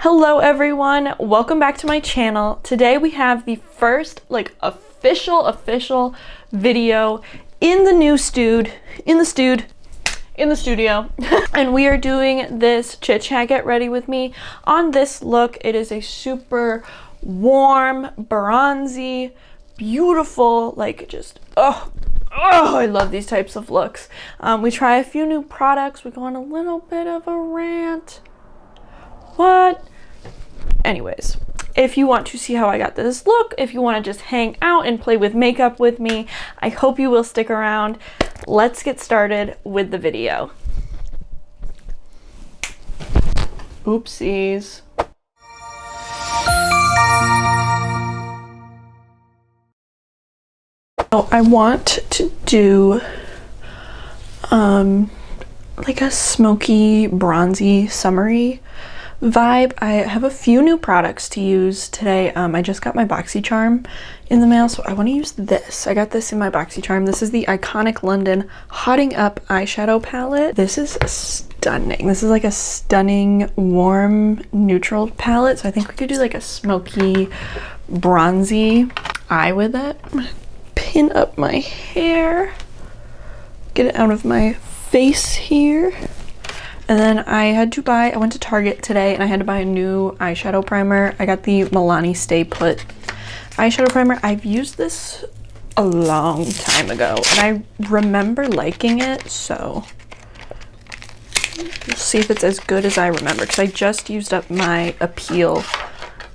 Hello everyone, welcome back to my channel. Today we have the first official video in the studio and we are doing this chit chat get ready with me on this look. It is a super warm, bronzy, beautiful, I love these types of looks. We try a few new products. We go on a little bit of a rant. What? Anyways, if you want to see how I got this look, if you want to just hang out and play with makeup with me, I hope you will stick around. Let's get started with the video. Oopsies. So I want to do like a smoky, bronzy, summery vibe. I have a few new products to use today. I just got my BoxyCharm in the mail, so I want to use this. I got this in my BoxyCharm. This is the Iconic London Hotting Up eyeshadow palette. This is stunning. This is like a stunning warm neutral palette, so I think we could do like a smoky bronzy eye with it. I'm gonna pin up my hair, get it out of my face here. And then I went to Target today and I had to buy a new eyeshadow primer. I got the Milani Stay Put eyeshadow primer. I've used this a long time ago and I remember liking it, so we'll see if it's as good as I remember, because I just used up my Appeal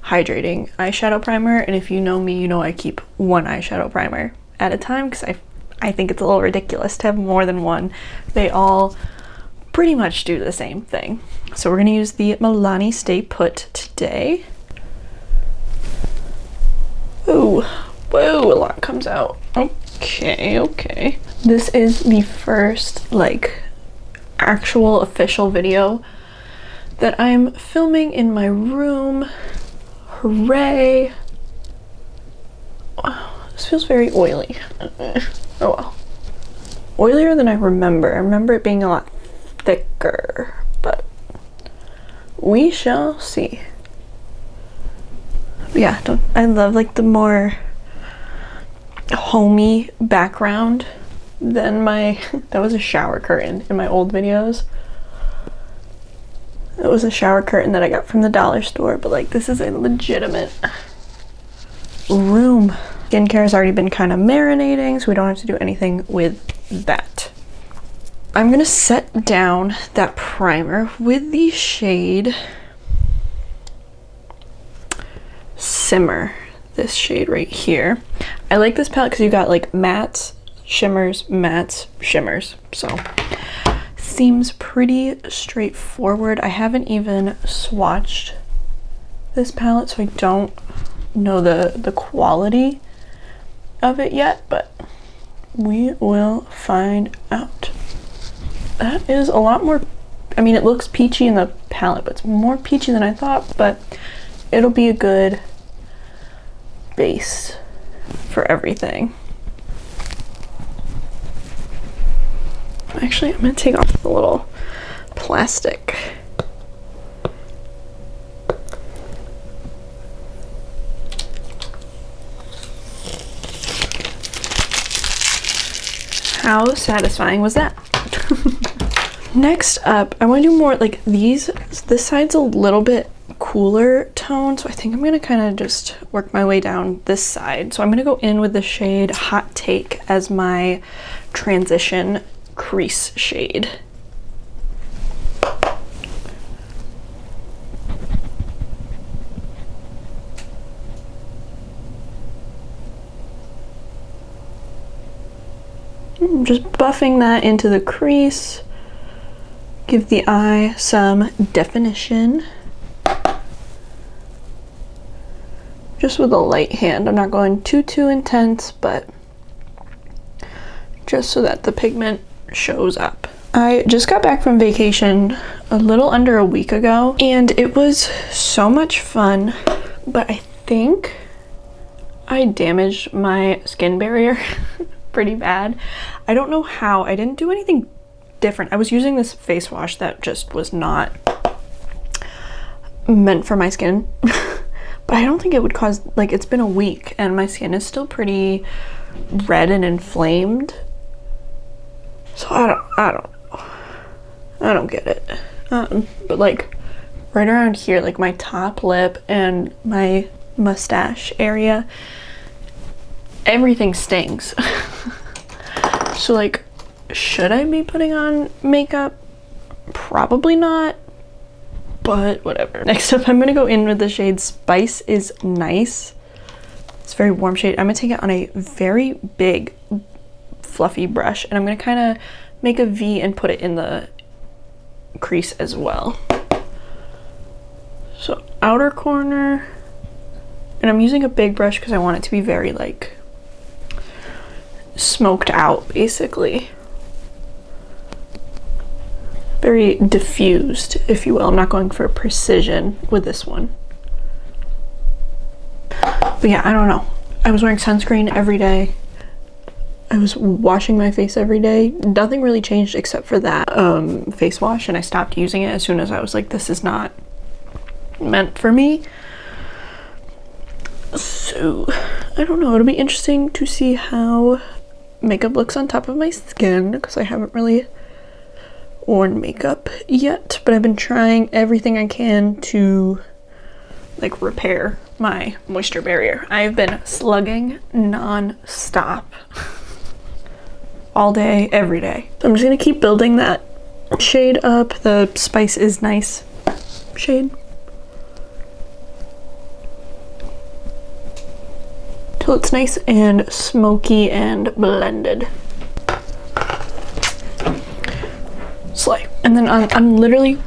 hydrating eyeshadow primer, and if you know me, you know I keep one eyeshadow primer at a time because I think it's a little ridiculous to have more than one. They all pretty much do the same thing. So we're gonna use the Milani Stay Put today. Ooh, whoa, a lot comes out. Okay. This is the first actual official video that I'm filming in my room. Hooray. Wow, this feels very oily. Oh well. Oilier than I remember. I remember it being a lot thicker, but we shall see. Yeah, I love the more homey background than that was a shower curtain in my old videos. It was a shower curtain that I got from the dollar store, but this is a legitimate room. Skincare has already been kind of marinating, so we don't have to do anything with that. I'm gonna set down that primer with the shade Simmer, this shade right here. I like this palette because you got mattes, shimmers, mattes, shimmers, so seems pretty straightforward. I haven't even swatched this palette, so I don't know the quality of it yet, but we will find out. That is a lot more, I mean, it looks peachy in the palette, but it's more peachy than I thought, but it'll be a good base for everything. Actually, I'm gonna take off the little plastic. How satisfying was that? Next up, I want to do more these. This side's a little bit cooler tone, so I think I'm gonna kind of just work my way down this side. So I'm gonna go in with the shade Hot Take as my transition crease shade. I'm just buffing that into the crease. Give the eye some definition. Just with a light hand. I'm not going too intense, but just so that the pigment shows up. I just got back from vacation a little under a week ago, and it was so much fun, but I think I damaged my skin barrier pretty bad. I don't know how. I didn't do anything different. I was using this face wash that just was not meant for my skin. But I don't think it would cause, like, it's been a week and my skin is still pretty red and inflamed. So I don't get it. But like right around here, like my top lip and my mustache area, everything stings. So like, should I be putting on makeup? Probably not, but whatever. Next up, I'm gonna go in with the shade Spice is Nice. It's a very warm shade. I'm gonna take it on a very big fluffy brush and I'm gonna kind of make a V and put it in the crease as well. So outer corner, and I'm using a big brush because I want it to be very like smoked out, basically. Very diffused, if you will. I'm not going for precision with this one. But yeah, I don't know. I was wearing sunscreen every day. I was washing my face every day. Nothing really changed except for that face wash, and I stopped using it as soon as I was like, this is not meant for me. So I don't know, it'll be interesting to see how makeup looks on top of my skin because I haven't really worn makeup yet, but I've been trying everything I can to like repair my moisture barrier. I've been slugging non-stop all day, every day. So I'm just gonna keep building that shade up, the Spice is Nice shade, till it's nice and smoky and blended. Slay. And then I'm literally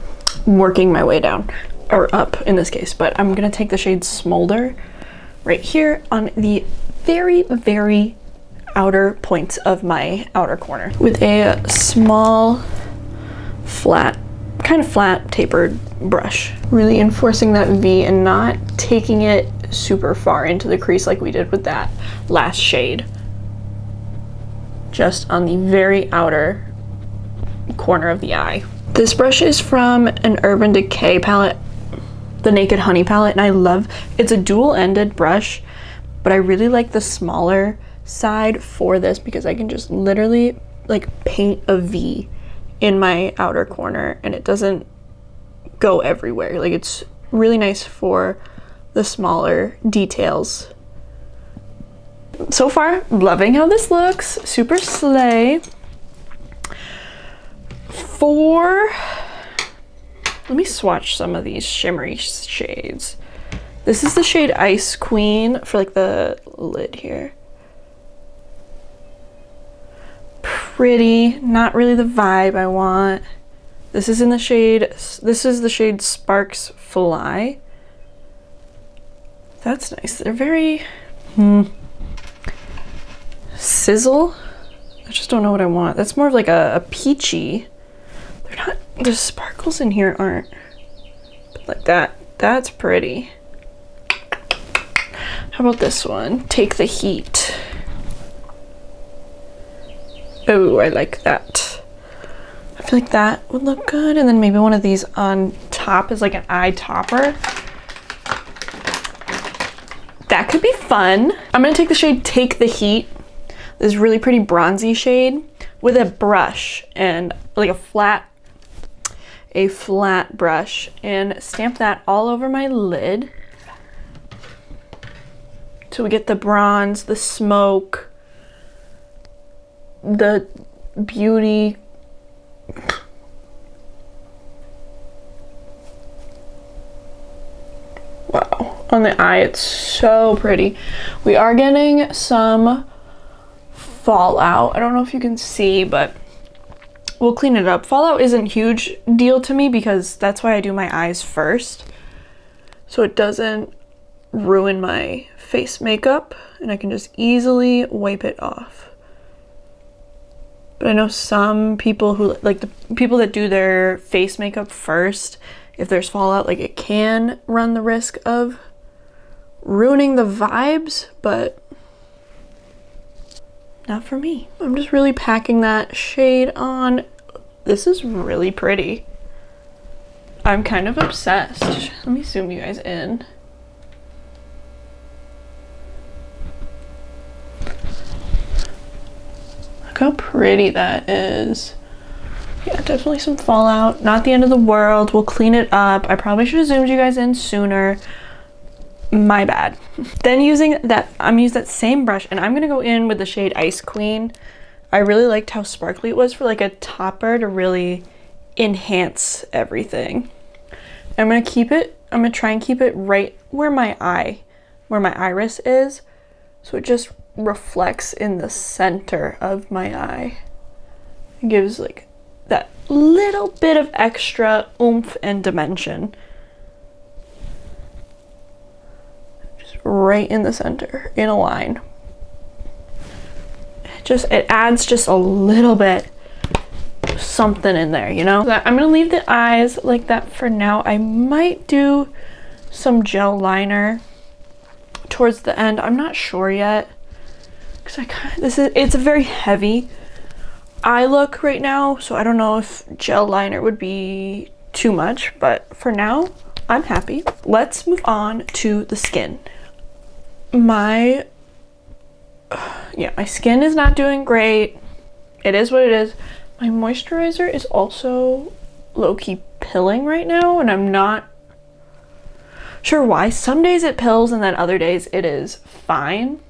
working my way down, or up in this case, but I'm gonna take the shade Smolder right here on the very, very outer points of my outer corner with a small, flat, kind of flat, tapered brush. Really enforcing that V and not taking it super far into the crease like we did with that last shade. Just on the very outer corner of the eye. This brush is from an Urban Decay palette, the Naked Honey palette, and I love, it's a dual-ended brush, but I really like the smaller side for this because I can just literally like paint a V in my outer corner and it doesn't go everywhere. Like, it's really nice for the smaller details. So far, loving how this looks. Super slay. Let me swatch some of these shimmery shades. This is the shade Ice Queen for like the lid here. Pretty, not really the vibe I want. This is the shade Sparks Fly. That's nice. They're very sizzle. I just don't know what I want. That's more of like a peachy. They're not, the sparkles in here aren't, but like that. That's pretty. How about this one? Take the Heat. Oh, I like that. I feel like that would look good. And then maybe one of these on top is like an eye topper. That could be fun. I'm gonna take the shade Take the Heat, this really pretty bronzy shade, with a brush and like a flat brush, and stamp that all over my lid. So we get the bronze, the smoke, the beauty. Wow, on the eye it's so pretty. We are getting some fallout. I don't know if you can see, but we'll clean it up. Fallout isn't a huge deal to me because that's why I do my eyes first, so it doesn't ruin my face makeup and I can just easily wipe it off. But I know some people who, like the people that do their face makeup first, if there's fallout, like it can run the risk of ruining the vibes, but not for me. I'm just really packing that shade on. This is really pretty. I'm kind of obsessed. Let me zoom you guys in. Look how pretty that is. Yeah, definitely some fallout. Not the end of the world. We'll clean it up. I probably should have zoomed you guys in sooner. My bad. Then I'm using that same brush, and I'm gonna go in with the shade Ice Queen. I really liked how sparkly it was for like a topper to really enhance everything. I'm gonna try and keep it right where my iris is, so it just reflects in the center of my eye. It gives like that little bit of extra oomph and dimension. Just right in the center, in a line. It adds just a little bit something in there, you know? I'm gonna leave the eyes like that for now. I might do some gel liner towards the end. I'm not sure yet, because it's a very heavy eye look right now, so I don't know if gel liner would be too much, but for now I'm happy. Let's move on to the skin. My skin is not doing great. It is what it is. My moisturizer is also low-key pilling right now, and I'm not sure why. Some days it pills and then other days it is fine.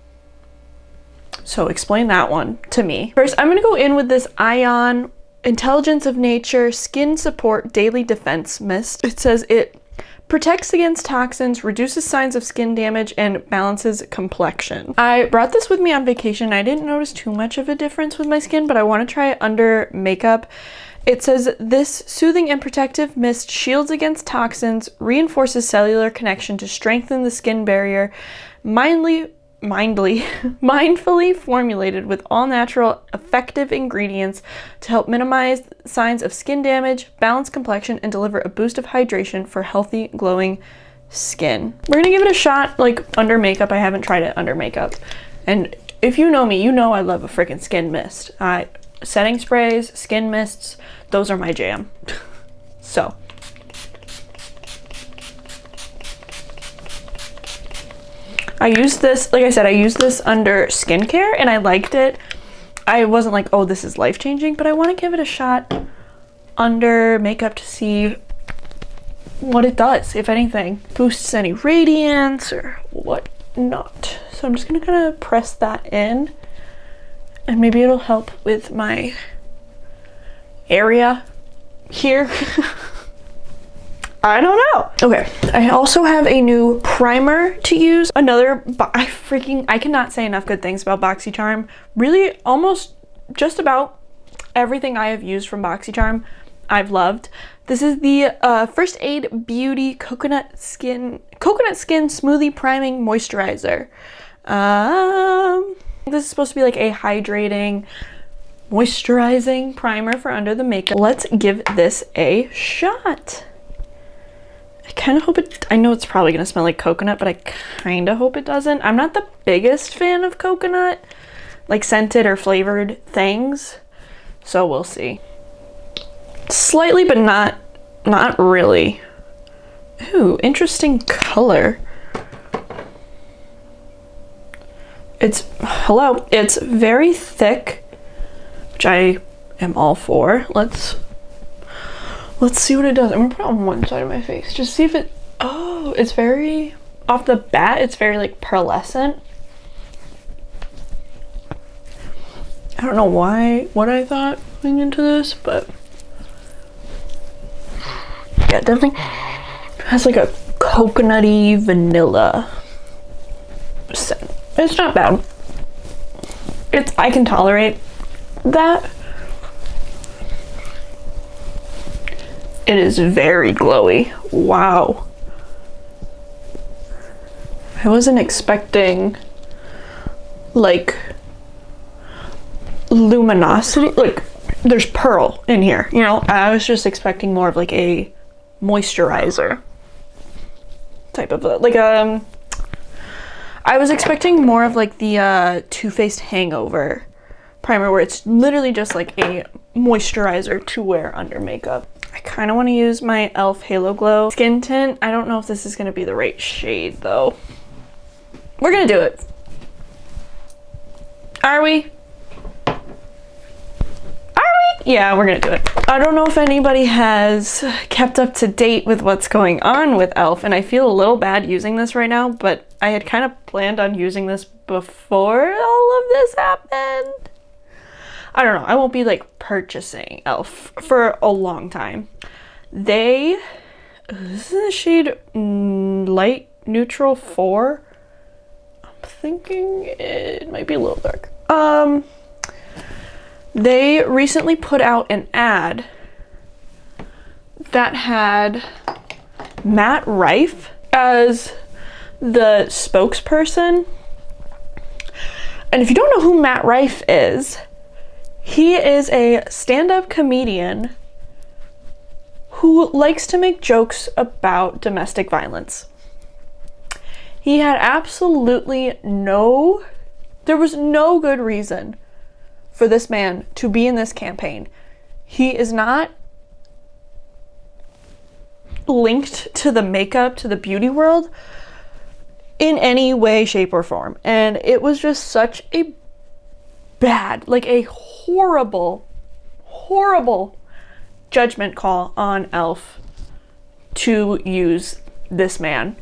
So explain that one to me. First, I'm gonna go in with this Ion Intelligence of Nature Skin Support Daily Defense Mist. It says it protects against toxins, reduces signs of skin damage, and balances complexion. I brought this with me on vacation. I didn't notice too much of a difference with my skin, but I want to try it under makeup. It says this soothing and protective mist shields against toxins, reinforces cellular connection to strengthen the skin barrier, mindfully formulated with all natural effective ingredients to help minimize signs of skin damage, balance complexion, and deliver a boost of hydration for healthy glowing skin. We're gonna give it a shot like under makeup. I haven't tried it under makeup, and if you know me, you know I love a freaking skin mist. Setting sprays, skin mists, those are my jam. So I used this, like I said, I used this under skincare and I liked it. I wasn't like, oh, this is life-changing, but I want to give it a shot under makeup to see what it does, if anything. Boosts any radiance or whatnot. So I'm just gonna kind of press that in, and maybe it'll help with my area here. I don't know. Okay, I also have a new primer to use. I cannot say enough good things about BoxyCharm. Really, almost just about everything I have used from BoxyCharm, I've loved. This is the First Aid Beauty Coconut Skin Smoothie Priming Moisturizer. This is supposed to be like a hydrating, moisturizing primer for under the makeup. Let's give this a shot. I kind of hope I know it's probably gonna smell like coconut, but I kind of hope it doesn't. I'm not the biggest fan of coconut, like scented or flavored things, so we'll see. Slightly, but not really. Ooh, interesting color. It's very thick, which I am all for. Let's see what it does. I'm gonna put it on one side of my face. Just see if it, oh, it's very, off the bat, it's very like pearlescent. I don't know what I thought going into this, but yeah, it definitely has like a coconutty vanilla scent. It's not bad. I can tolerate that. It is very glowy. Wow. I wasn't expecting like luminosity, like there's pearl in here, you know? I was just expecting more of like a moisturizer type of like I was expecting more of like the Too Faced Hangover primer, where it's literally just like a moisturizer to wear under makeup. I kind of want to use my e.l.f. Halo Glow Skin Tint. I don't know if this is going to be the right shade though. We're going to do it. Are we? Yeah, we're gonna do it. I don't know if anybody has kept up to date with what's going on with e.l.f. and I feel a little bad using this right now, but I had kind of planned on using this before all of this happened. I don't know. I won't be like purchasing e.l.f. for a long time. This is the shade Light Neutral 4. I'm thinking it might be a little dark. They recently put out an ad that had Matt Rife as the spokesperson. And if you don't know who Matt Rife is, he is a stand-up comedian who likes to make jokes about domestic violence. He had absolutely there was no good reason for this man to be in this campaign. He is not linked to the makeup, to the beauty world in any way, shape, or form. And it was just such a bad, like a horrible, horrible judgment call on e.l.f. to use this man.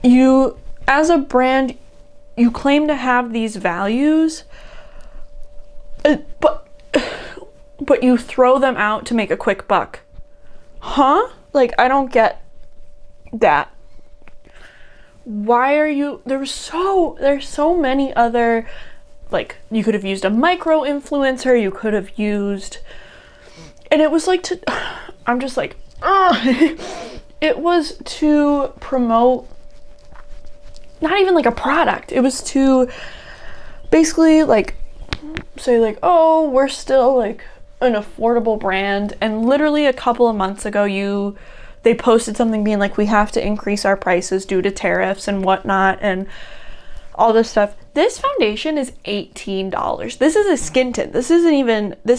You, as a brand, you claim to have these values, but you throw them out to make a quick buck. Huh? Like, I don't get that. Why are you, there's so many other, like, you could have used a micro influencer, you could have used, and it was like I'm just like, it was to promote, not even like a product, it was to basically like say like, oh, we're still like an affordable brand. And literally a couple of months ago they posted something being like, we have to increase our prices due to tariffs and whatnot and all this stuff. This foundation is $18. This is a skin tint. This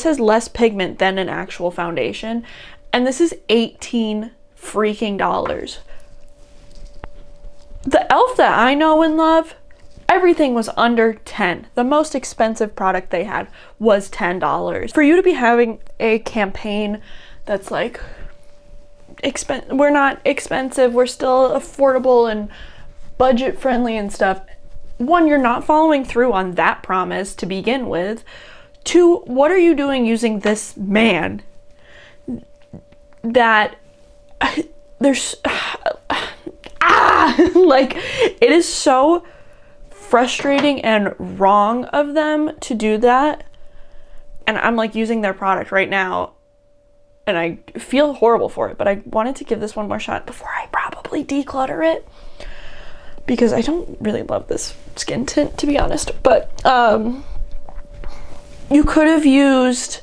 has less pigment than an actual foundation, and this is $18 freaking dollars. The e.l.f. that I know and love, everything was under 10. The most expensive product they had was $10. For you to be having a campaign that's like, we're not expensive, we're still affordable and budget friendly and stuff. One, you're not following through on that promise to begin with. Two, what are you doing using this man that there's like, it is so frustrating and wrong of them to do that. And I'm like using their product right now and I feel horrible for it, but I wanted to give this one more shot before I probably declutter it, because I don't really love this skin tint, to be honest. But you could have used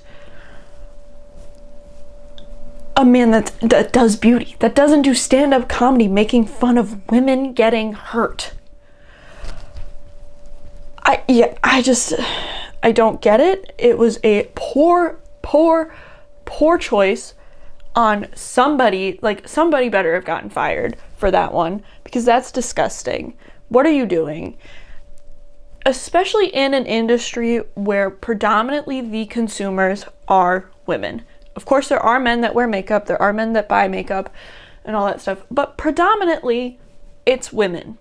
a man that does beauty, that doesn't do stand-up comedy making fun of women getting hurt. I don't get it. It was a poor choice on somebody. Like, somebody better have gotten fired for that one, because that's disgusting. What are you doing? Especially in an industry where predominantly the consumers are women. Of course, there are men that wear makeup, there are men that buy makeup and all that stuff, but predominantly it's women.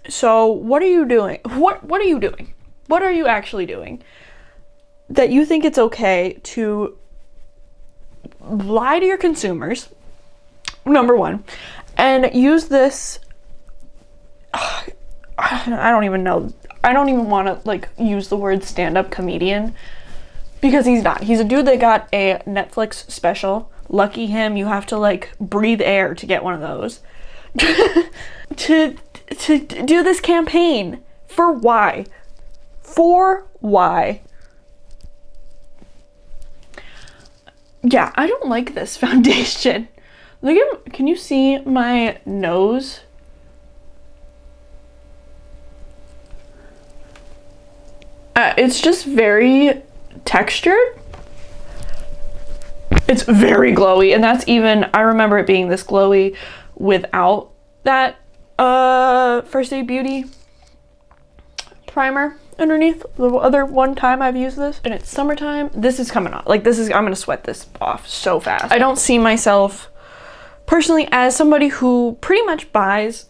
So what are you doing? What are you doing? What are you actually doing that you think it's okay to lie to your consumers, number one, and use this, I don't even know, I don't even want to like use the word stand-up comedian, because he's not. He's a dude that got a Netflix special. Lucky him, you have to like breathe air to get one of those. to do this campaign for why? For why? Yeah, I don't like this foundation. Look at, can you see my nose? It's just very textured. It's very glowy, and that's even, I remember it being this glowy without that First Aid Beauty primer underneath. The other one time I've used this, and it's summertime. This is coming off. Like, this is, I'm gonna sweat this off so fast. I don't see myself personally as somebody who pretty much buys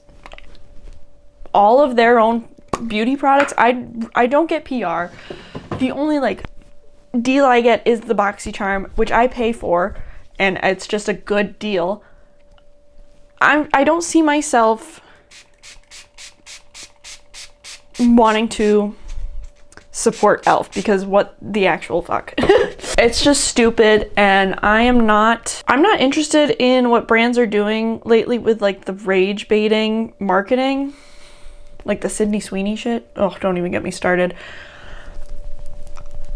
all of their own beauty products. I don't get PR. The only like deal I get is the BoxyCharm, which I pay for, and it's just a good deal. I don't see myself wanting to support e.l.f. because what the actual fuck. It's just stupid, and I'm not interested in what brands are doing lately with like the rage baiting marketing, like the Sydney Sweeney shit. Oh, don't even get me started.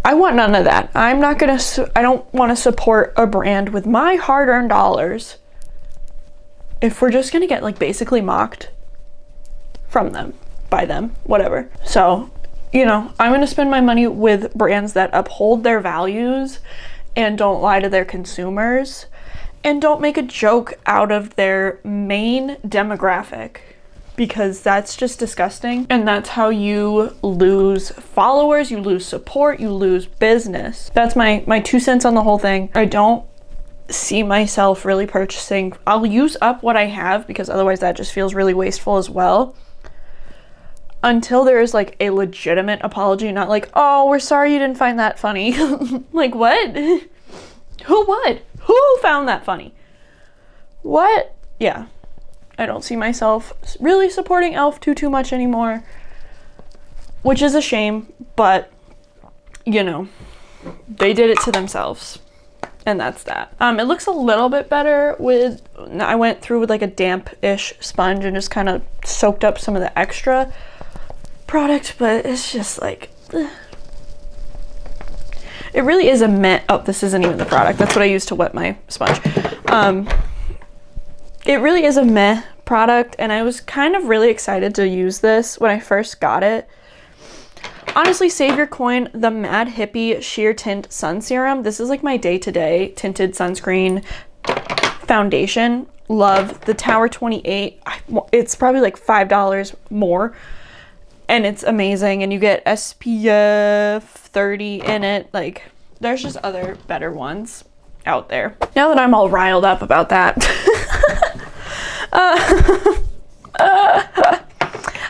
I want none of that. I don't want to support a brand with my hard-earned dollars if we're just gonna get like basically mocked from them, by them, whatever. So, you know, I'm gonna spend my money with brands that uphold their values and don't lie to their consumers and don't make a joke out of their main demographic, because that's just disgusting. And that's how you lose followers, you lose support, you lose business. That's my 2 cents on the whole thing. I don't see myself really purchasing. I'll use up what I have, because otherwise that just feels really wasteful as well, until there is like a legitimate apology, not like, oh, we're sorry you didn't find that funny. Like, what? Who would? Who found that funny? What? Yeah. I don't see myself really supporting e.l.f. too much anymore, which is a shame, but you know, they did it to themselves, and that's that. It looks a little bit better with, I went through with like a damp-ish sponge and just kind of soaked up some of the extra product, but it's just like, ugh. It really is a meh. Oh, this isn't even the product. That's what I use to wet my sponge. It really is a meh product, and I was kind of really excited to use this when I first got it. Honestly, save your coin. The Mad Hippie Sheer Tint Sun Serum. This is like my day-to-day tinted sunscreen foundation. Love the Tower 28. It's probably like $5 more, and it's amazing, and you get SPF 30 in it. Like, there's just other better ones out there. Now that I'm all riled up about that,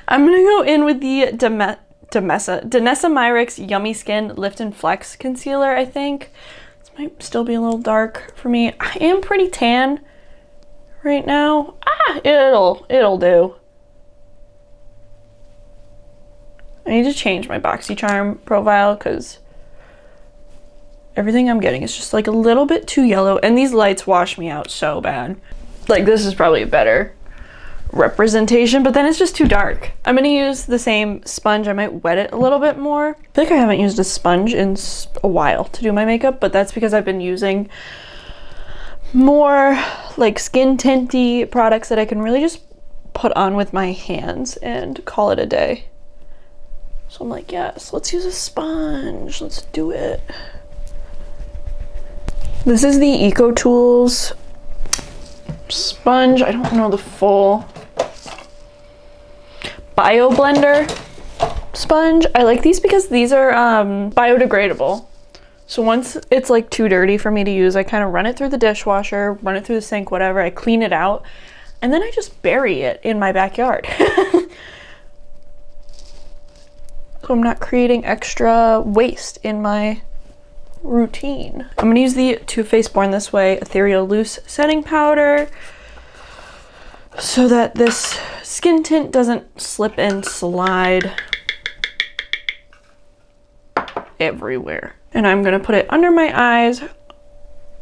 I'm gonna go in with the Dynessa Myricks Yummy Skin Lift and Flex Concealer, I think. This might still be a little dark for me. I am pretty tan right now. It'll do. I need to change my BoxyCharm profile because everything I'm getting is just like a little bit too yellow, and these lights wash me out so bad. Like, this is probably a better representation, but then it's just too dark. I'm gonna use the same sponge. I might wet it a little bit more. I feel like I haven't used a sponge in a while to do my makeup, but that's because I've been using more like skin tinty products that I can really just put on with my hands and call it a day. So I'm like, yes, let's use a sponge. Let's do it. This is the Eco Tools sponge. I don't know the full Bio Blender sponge. I like these because these are biodegradable. So once it's like too dirty for me to use, I kind of run it through the dishwasher, run it through the sink, whatever. I clean it out, and then I just bury it in my backyard. So I'm not creating extra waste in my routine. I'm gonna use the Too Faced Born This Way Ethereal Loose Setting Powder so that this skin tint doesn't slip and slide everywhere. And I'm gonna put it under my eyes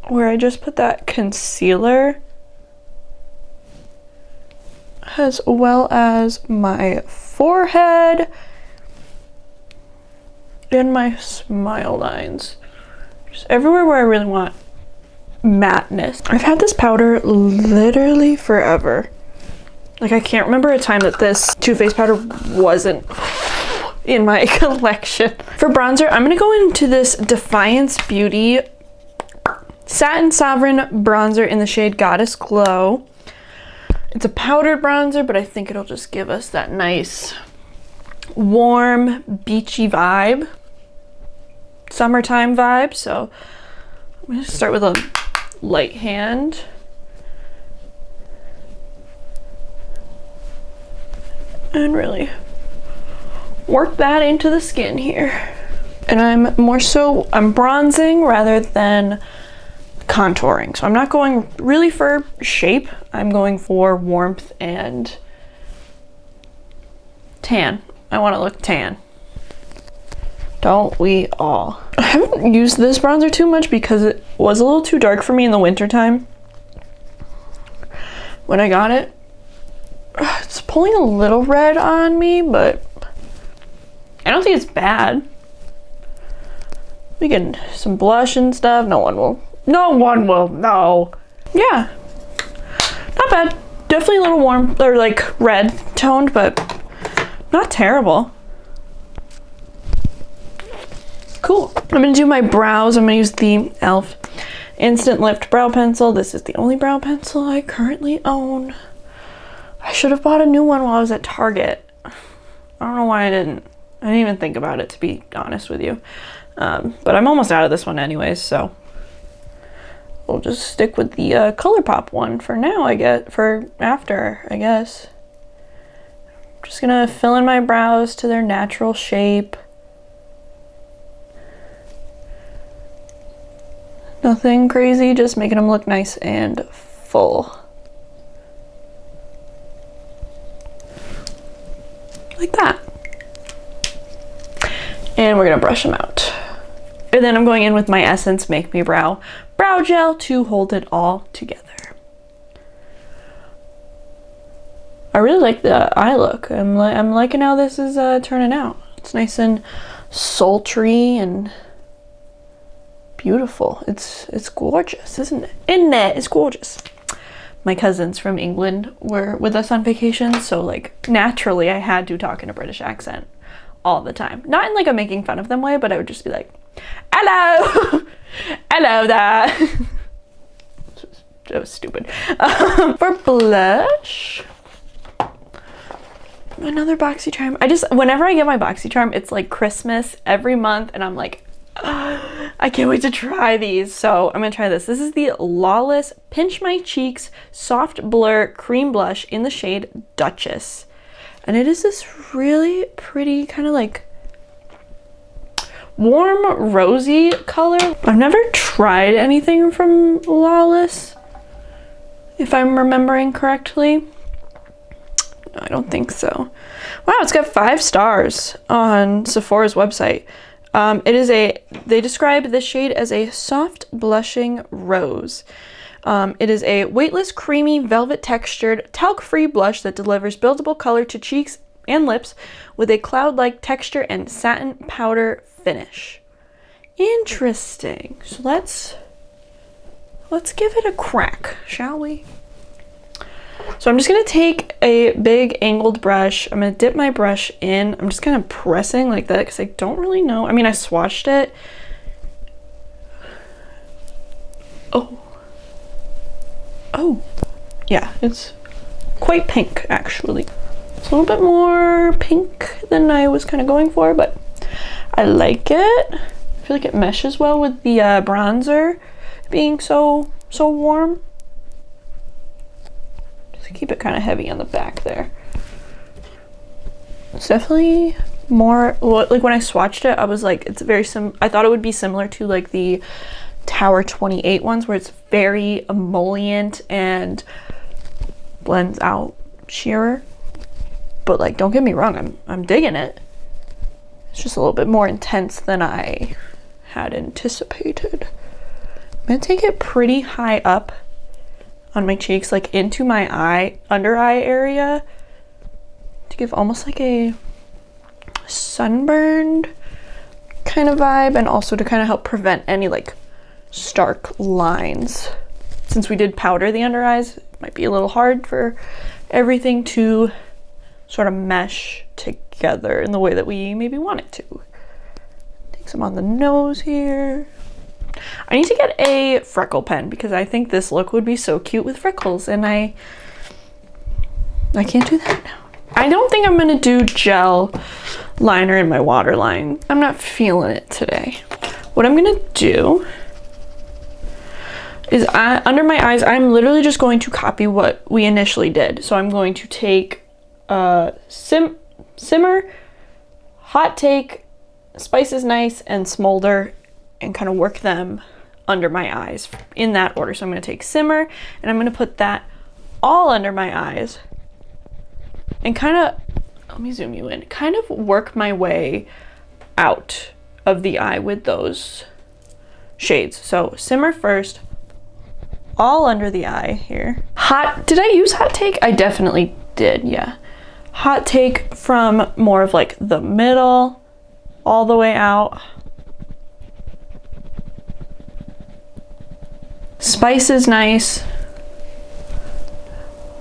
where I just put that concealer, as well as my forehead and my smile lines. Just everywhere where I really want matteness. I've had this powder literally forever. Like, I can't remember a time that this Too Faced powder wasn't in my collection. For bronzer, I'm gonna go into this Defiance Beauty Satin Sovereign bronzer in the shade Goddess Glow. It's a powdered bronzer, but I think it'll just give us that nice warm beachy vibe, summertime vibe. So I'm gonna start with a light hand. And really work that into the skin here. And I'm bronzing rather than contouring. So I'm not going really for shape. I'm going for warmth and tan. I want to look tan. Don't we all? I haven't used this bronzer too much because it was a little too dark for me in the winter time when I got it. It's pulling a little red on me, but I don't think it's bad. We get some blush and stuff. No one will. No. Yeah. Not bad. Definitely a little warm, or like red toned, but not terrible. Cool. I'm gonna do my brows. I'm gonna use the e.l.f. Instant Lift Brow Pencil. This is the only brow pencil I currently own. I should have bought a new one while I was at Target. I don't know why I didn't. I didn't even think about it, to be honest with you. But I'm almost out of this one anyways, so we'll just stick with the Colourpop one for now, I guess. For after, I guess. I'm just gonna fill in my brows to their natural shape. Nothing crazy, just making them look nice and full. Like that. And we're gonna brush them out. And then I'm going in with my Essence Make Me Brow Gel to hold it all together. I really like the eye look. I'm liking how this is turning out. It's nice and sultry and beautiful. It's gorgeous, isn't it? Isn't it? It's gorgeous. My cousins from England were with us on vacation, so like naturally I had to talk in a British accent all the time. Not in like a making fun of them way, but I would just be like, hello, hello there. That was stupid. For blush, another BoxyCharm. Whenever I get my BoxyCharm, it's like Christmas every month, and I'm like, I can't wait to try these. So I'm gonna try this. This is the Lawless Pinch My Cheeks Soft Blur Cream Blush in the shade Duchess. And it is this really pretty kind of like warm rosy color. I've never tried anything from Lawless, if I'm remembering correctly. No, I don't think so. Wow, it's got 5 stars on Sephora's website. They describe this shade as a soft blushing rose. It is a weightless, creamy, velvet textured, talc-free blush that delivers buildable color to cheeks and lips with a cloud-like texture and satin powder finish. Interesting. So let's give it a crack, shall we? So I'm just gonna take a big angled brush. I'm gonna dip my brush in. I'm just kind of pressing like that because I don't really know. I mean, I swatched it. Oh, yeah, it's quite pink actually. It's a little bit more pink than I was kind of going for, but I like it. I feel like it meshes well with the bronzer being so warm. Just keep it kind of heavy on the back there. It's definitely more, like when I swatched it, I was like, it's very I thought it would be similar to like the Tower 28 ones, where it's very emollient and blends out sheerer. But like, don't get me wrong, I'm digging it. It's just a little bit more intense than I had anticipated. I'm gonna take it pretty high up on my cheeks, like into my under eye area, to give almost like a sunburned kind of vibe, and also to kind of help prevent any like stark lines. Since we did powder the under eyes, it might be a little hard for everything to sort of mesh together in the way that we maybe want it to. Take some on the nose here. I need to get a freckle pen because I think this look would be so cute with freckles, and I can't do that now. I don't think I'm gonna do gel liner in my waterline. I'm not feeling it today. What I'm gonna do is under my eyes, I'm literally just going to copy what we initially did. So I'm going to take Simmer, Hot Take, Spice is Nice, and Smolder, and kind of work them under my eyes in that order. So I'm gonna take Simmer, and I'm gonna put that all under my eyes, and kind of, let me zoom you in, kind of work my way out of the eye with those shades. So Simmer first, all under the eye here. Did I use Hot Take? I definitely did, yeah. Hot Take from more of like the middle, all the way out. Spice is Nice,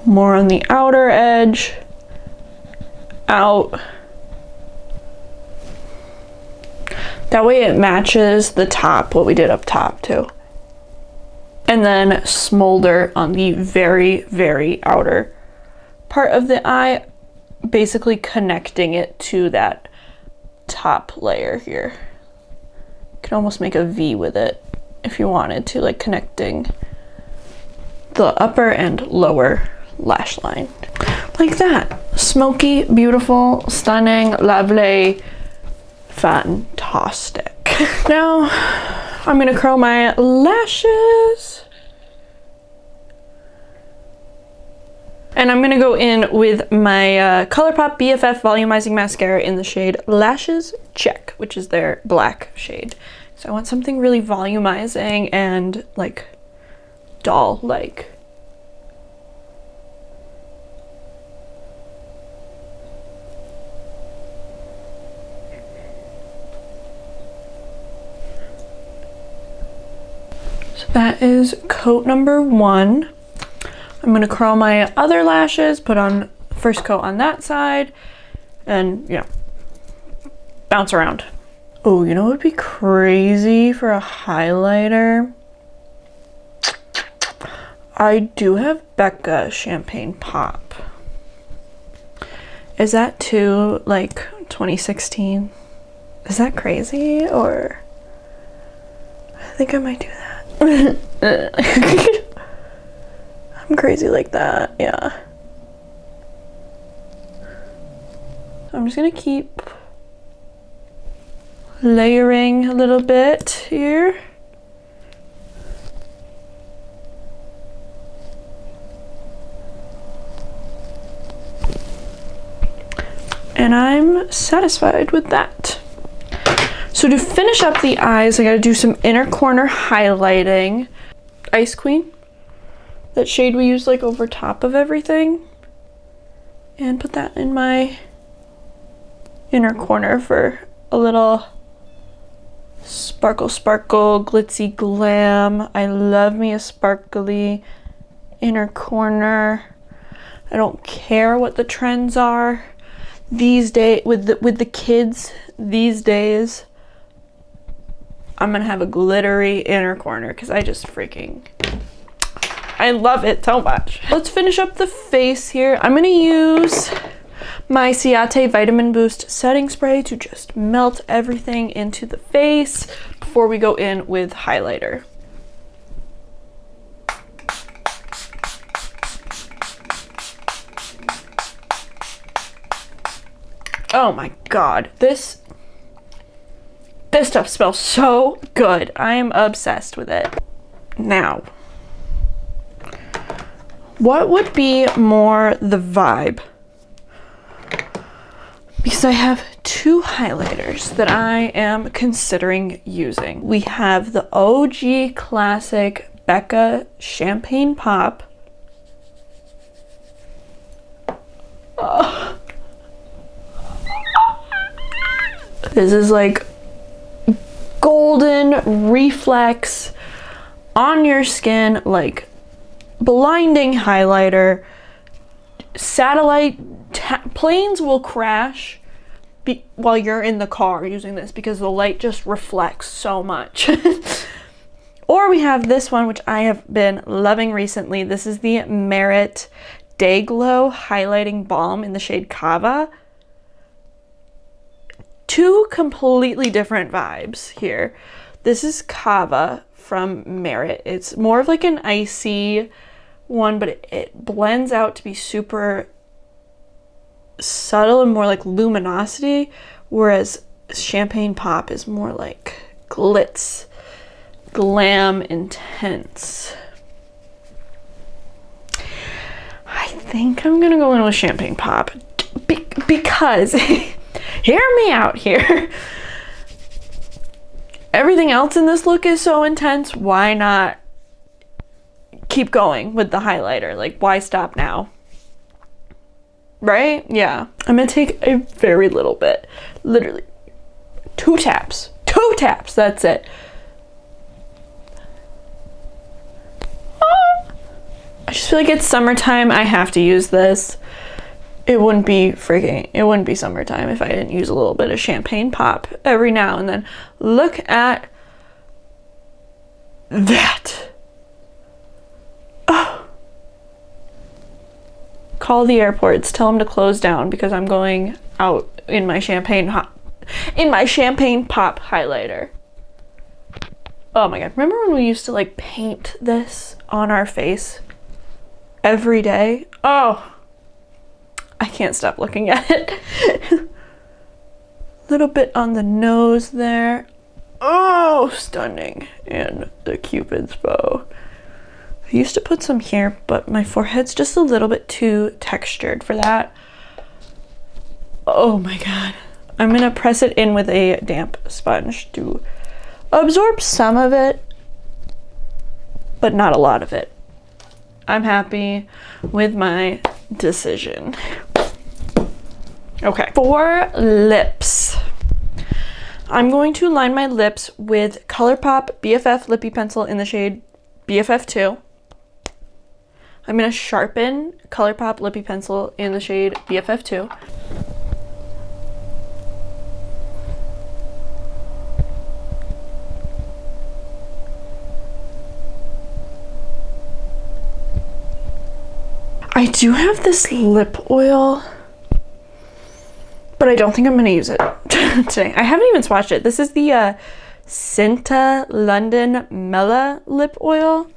more on the outer edge, out. That way it matches the top, what we did up top too. And then Smolder on the very, very outer part of the eye, basically connecting it to that top layer here. You can almost make a V with it if you wanted to, like connecting the upper and lower lash line. Like that. Smoky, beautiful, stunning, lovely, fantastic. Now I'm gonna curl my lashes. And I'm gonna go in with my Colourpop BFF Volumizing Mascara in the shade Lashes Check, which is their black shade. So I want something really volumizing and like doll-like. So that is coat number 1. I'm gonna curl my other lashes, put on first coat on that side, and you know, bounce around. Oh, you know what would be crazy for a highlighter? I do have Becca Champagne Pop. Is that too like 2016? Is that crazy? Or I think I might do that. I'm crazy like that, yeah. So I'm just gonna keep layering a little bit here. And I'm satisfied with that. So to finish up the eyes, I gotta do some inner corner highlighting. Ice Queen, that shade we used like over top of everything, and put that in my inner corner for a little sparkle glitzy glam. I love me a sparkly inner corner. I don't care what the trends are these days with the kids these days. I'm gonna have a glittery inner corner because I just freaking, I love it so much. Let's finish up the face here. I'm gonna use my Ciate Vitamin Boost Setting Spray to just melt everything into the face before we go in with highlighter. Oh my god, this stuff smells so good. I am obsessed with it. Now, what would be more the vibe? Because I have 2 highlighters that I am considering using. We have the OG classic Becca Champagne Pop. Oh. This is like golden reflex on your skin, like blinding highlighter. Satellite planes will crash while you're in the car using this because the light just reflects so much. Or we have this one, which I have been loving recently. This is the Merit Day Glow Highlighting Balm in the shade Kava. Two completely different vibes here. This is Kava from Merit. It's more of like an icy one, but it blends out to be super subtle and more like luminosity, whereas Champagne Pop is more like glitz, glam, intense. I think I'm gonna go in with Champagne Pop because hear me out here. Everything else in this look is so intense. Why not keep going with the highlighter? Like, why stop now? Right? Yeah. I'm gonna take a very little bit. Literally 2 taps. 2 taps. That's it. I just feel like it's summertime. I have to use this. It wouldn't be summertime if I didn't use a little bit of Champagne Pop every now and then. Look at that. Oh. Call the airports. Tell them to close down because I'm going out in my Champagne Pop highlighter. Oh my god. Remember when we used to like paint this on our face every day? Oh. I can't stop looking at it. Little bit on the nose there. Oh, stunning. And the Cupid's bow. I used to put some here, but my forehead's just a little bit too textured for that. Oh my god. I'm gonna press it in with a damp sponge to absorb some of it, but not a lot of it. I'm happy with my decision. Okay, for lips, I'm going to line my lips with Colourpop BFF Lippie Pencil in the shade BFF2. I'm going to sharpen Colourpop Lippie Pencil in the shade BFF2. I do have this lip oil, but I don't think I'm going to use it today. I haven't even swatched it. This is the Cinta London Mela lip oil.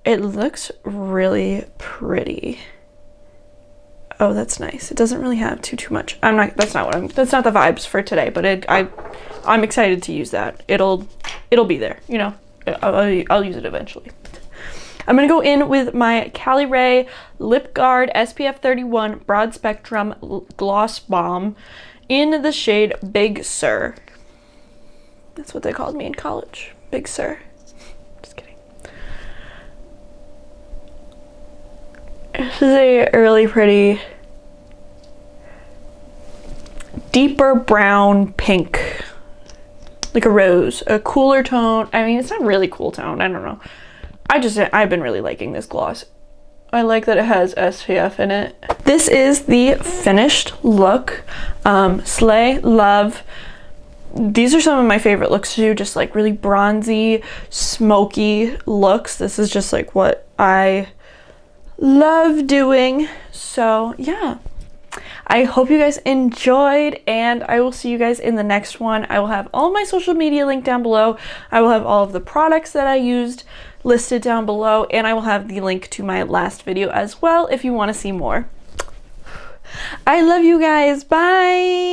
It looks really pretty. Oh, that's nice. It doesn't really have too much. That's not the vibes for today, but I'm excited to use that. It'll be there, you know. I'll use it eventually. I'm going to go in with my Caliray Lip Guard SPF 31 Broad Spectrum Gloss Balm in the shade Big Sur. That's what they called me in college. Big Sur. Just kidding. This is a really pretty deeper brown pink. Like a rose. A cooler tone. I mean, it's not really cool tone. I don't know. I've been really liking this gloss. I like that it has SPF in it. This is the finished look. Slay, love. These are some of my favorite looks too, just like really bronzy, smoky looks. This is just like what I love doing. So yeah, I hope you guys enjoyed, and I will see you guys in the next one. I will have all my social media linked down below. I will have all of the products that I used listed down below, and I will have the link to my last video as well if you want to see more. I love you guys. Bye.